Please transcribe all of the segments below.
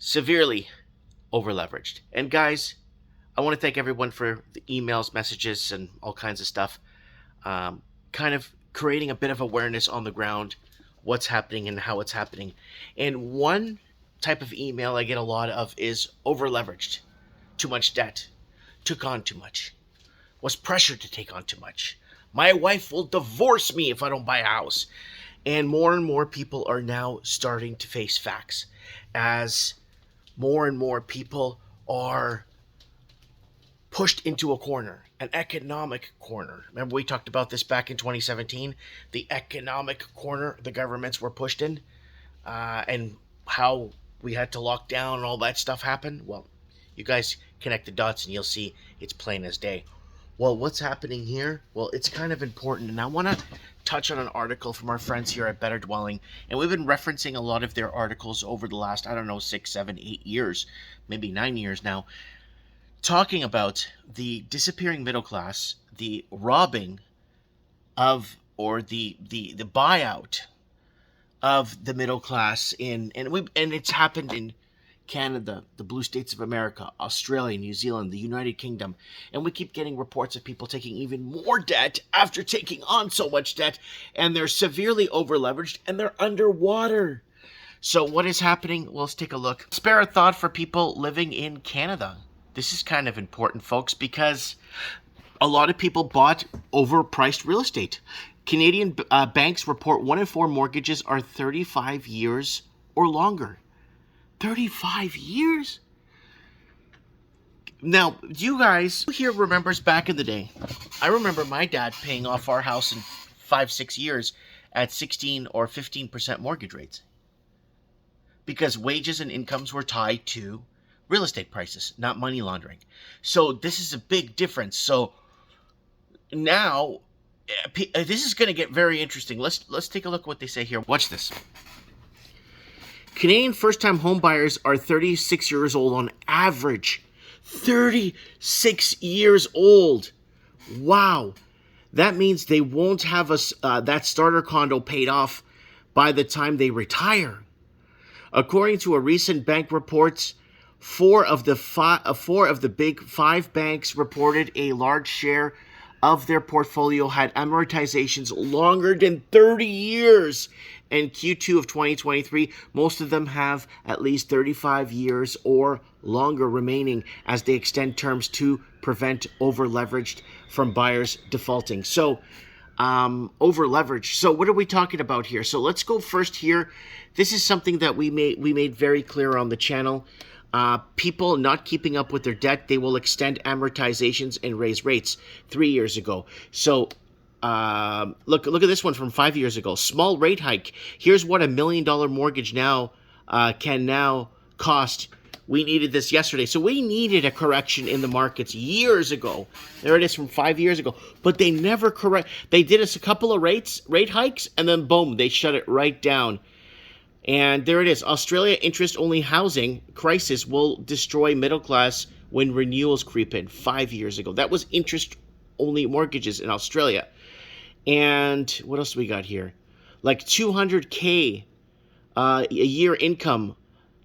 severely over-leveraged. And guys, I want to thank everyone for the emails, messages, and all kinds of stuff. Kind of creating a bit of awareness on the ground, what's happening and how it's happening. And one type of email I get a lot of is over-leveraged, too much debt, took on too much, was pressured to take on too much. My wife will divorce me if I don't buy a house. And more people are now starting to face facts as more and more people are pushed into a corner, an economic corner. Remember we talked about this back in 2017, the economic corner the governments were pushed in, and how we had to lock down and all that stuff happened. Well, you guys connect the dots and you'll see it's plain as day. Well, what's happening here? Well, it's kind of important, and I want to touch on an article from our friends here at Better Dwelling, and we've been referencing a lot of their articles over the last, 6, 7, 8 years, maybe 9 years now, talking about the disappearing middle class, the robbing of, or the buyout of the middle class and it's happened in Canada, the blue states of America, Australia, New Zealand, the United Kingdom. And we keep getting reports of people taking even more debt after taking on so much debt, and they're severely over-leveraged and they're underwater. So what is happening? Well, let's take a look. Spare a thought for people living in Canada. This is kind of important, folks, because a lot of people bought overpriced real estate. Canadian banks report 1 in 4 mortgages are 35 years or longer. 35 years? Now, you guys here remembers back in the day. I remember my dad paying off our house in 5-6 years at 16 or 15% mortgage rates, because wages and incomes were tied to real estate prices, not money laundering. So this is a big difference. So now this is going to get very interesting. Let's take a look at what they say here. Watch this. Canadian first-time home buyers are 36 years old on average. 36 years old. Wow. That means they won't have that starter condo paid off by the time they retire. According to a recent bank report, four of the big 5 banks reported a large share of their portfolio had amortizations longer than 30 years. In Q2 of 2023, most of them have at least 35 years or longer remaining as they extend terms to prevent over-leveraged from buyers defaulting. So, over-leveraged. So what are we talking about here? So let's go first here. This is something that we made very clear on the channel. People not keeping up with their debt, they will extend amortizations and raise rates 3 years ago. So look at this one from 5 years ago. Small rate hike. Here's what $1 million mortgage now can now cost. We needed this yesterday. So we needed a correction in the markets years ago. There it is from 5 years ago. But they never correct. They did us a couple of rate hikes, and then boom, they shut it right down. And there it is. Australia interest-only housing crisis will destroy middle class when renewals creep in. 5 years ago. That was interest-only mortgages in Australia. And what else do we got here? Like $200K a year income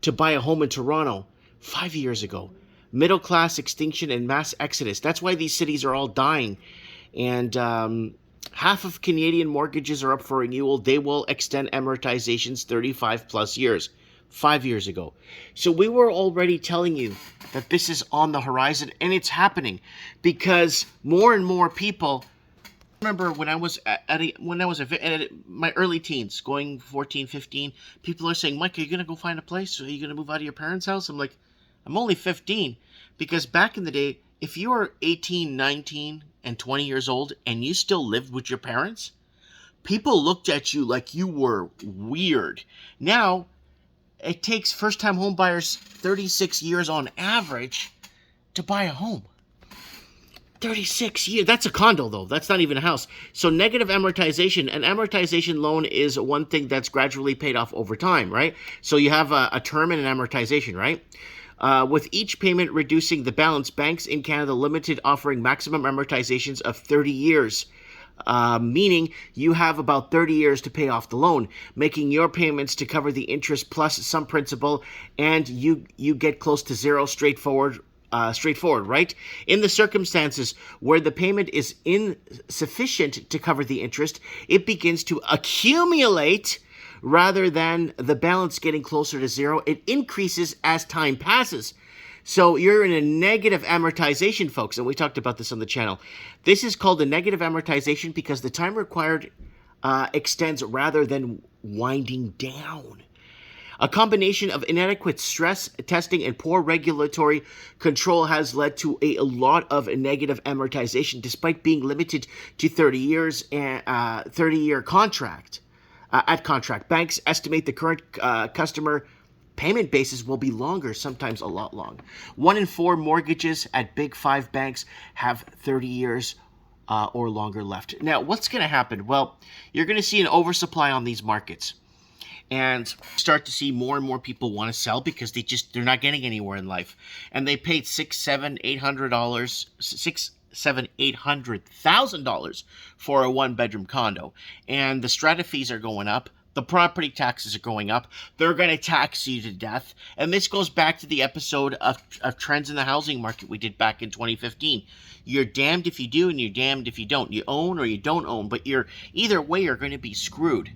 to buy a home in Toronto 5 years ago. Middle class extinction and mass exodus. That's why these cities are all dying. And half of Canadian mortgages are up for renewal. They will extend amortizations 35 plus years. 5 years ago. So we were already telling you that this is on the horizon, and it's happening because more and more people. Remember when I was at my early teens, going 14, 15, people are saying, Mike, are you going to go find a place? Are you going to move out of your parents' house? I'm like, I'm only 15. Because back in the day, if you were 18, 19, and 20 years old and you still lived with your parents, people looked at you like you were weird. Now, it takes first-time home buyers 36 years on average to buy a home. 36 years. That's a condo, though. That's not even a house. So negative amortization. An amortization loan is one thing that's gradually paid off over time, right? So you have a term and an amortization, right? With each payment reducing the balance, banks in Canada limited offering maximum amortizations of 30 years. meaning you have about 30 years to pay off the loan, making your payments to cover the interest plus some principal, and you get close to zero straightforward, right? In the circumstances where the payment is insufficient to cover the interest, it begins to accumulate rather than the balance getting closer to zero. It increases as time passes. So you're in a negative amortization, folks, and we talked about this on the channel. This is called a negative amortization because the time required extends rather than winding down. A combination of inadequate stress testing and poor regulatory control has led to a lot of negative amortization, despite being limited to 30 years and 30-year contract. At contract, banks estimate the current customer payment basis will be longer, sometimes a lot long. 1 in 4 mortgages at Big 5 banks have 30 years or longer left. Now, what's going to happen? Well, you're going to see an oversupply on these markets, and start to see more and more people want to sell because they're not getting anywhere in life, and they paid $800,000 for a 1-bedroom condo, and the strata fees are going up. The property taxes are going up. They're going to tax you to death. And this goes back to the episode of Trends in the Housing Market we did back in 2015. You're damned if you do and you're damned if you don't. You own or you don't own, but either way you're going to be screwed.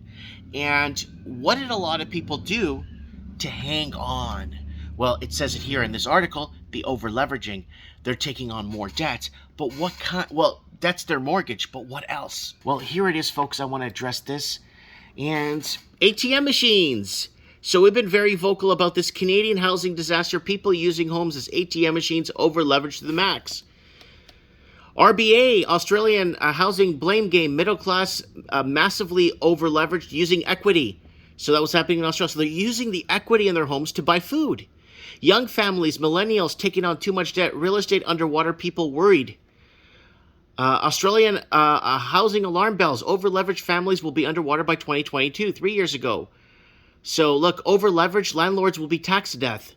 And what did a lot of people do to hang on? Well, it says it here in this article, the over-leveraging. They're taking on more debt. But what kind? Well, that's their mortgage, but what else? Well, here it is, folks. I want to address this. And ATM machines. So we've been very vocal about this Canadian housing disaster. People using homes as ATM machines, over-leveraged to the max. RBA, Australian housing blame game, middle class massively over-leveraged using equity. So that was happening in Australia. So they're using the equity in their homes to buy food. Young families, millennials taking on too much debt, real estate underwater, people worried. Australian housing alarm bells. Over-leveraged families will be underwater by 2022, 3 years ago. So, look, over-leveraged landlords will be taxed to death.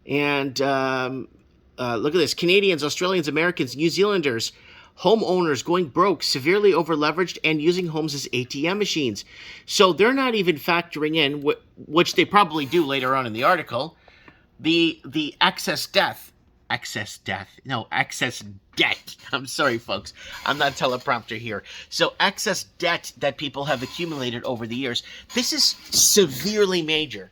And look at this. Canadians, Australians, Americans, New Zealanders, homeowners going broke, severely over-leveraged, and using homes as ATM machines. So they're not even factoring in, which they probably do later on in the article, the excess debt. I'm sorry, folks. I'm not teleprompter here. So excess debt that people have accumulated over the years. This is severely major.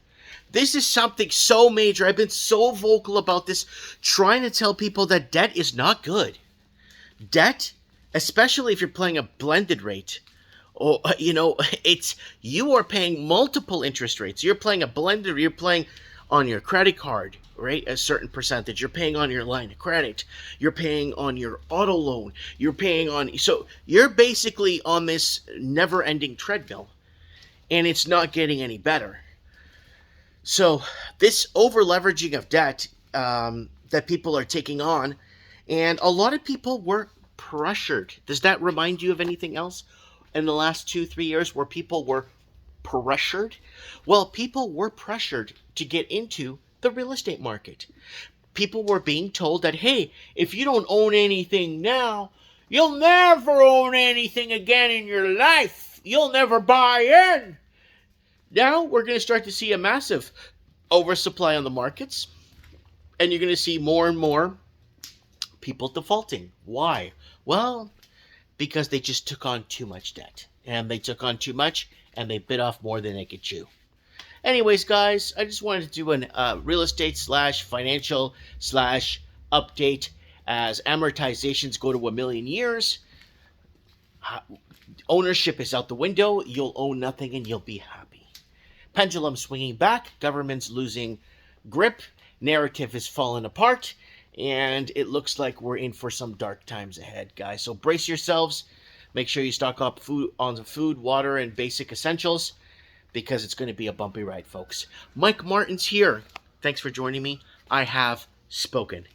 This is something so major. I've been so vocal about this, trying to tell people that debt is not good. Debt, especially if you're playing a blended rate, or, you are paying multiple interest rates. You're playing a blended, you're playing on your credit card, right? A certain percentage. You're paying on your line of credit. You're paying on your auto loan. You're paying on, so you're basically on this never-ending treadmill, and it's not getting any better. So this over-leveraging of debt that people are taking on, and a lot of people were pressured. Does that remind you of anything else in the last 2-3 years where people were pressured? Well, people were pressured to get into the real estate market. People were being told that, hey, if you don't own anything now, you'll never own anything again in your life. You'll never buy in. Now we're going to start to see a massive oversupply on the markets, and you're going to see more and more people defaulting. Why? Well, because they just took on too much debt, and they took on too much, and they bit off more than they could chew. Anyways, guys, I just wanted to do a real estate / financial / update as amortizations go to 1 million years. Ownership is out the window. You'll own nothing and you'll be happy. Pendulum swinging back. Government's losing grip. Narrative is falling apart. And it looks like we're in for some dark times ahead, guys. So brace yourselves. Make sure you stock up on food, water, and basic essentials, because it's going to be a bumpy ride, folks. Mike Martin's here. Thanks for joining me. I have spoken.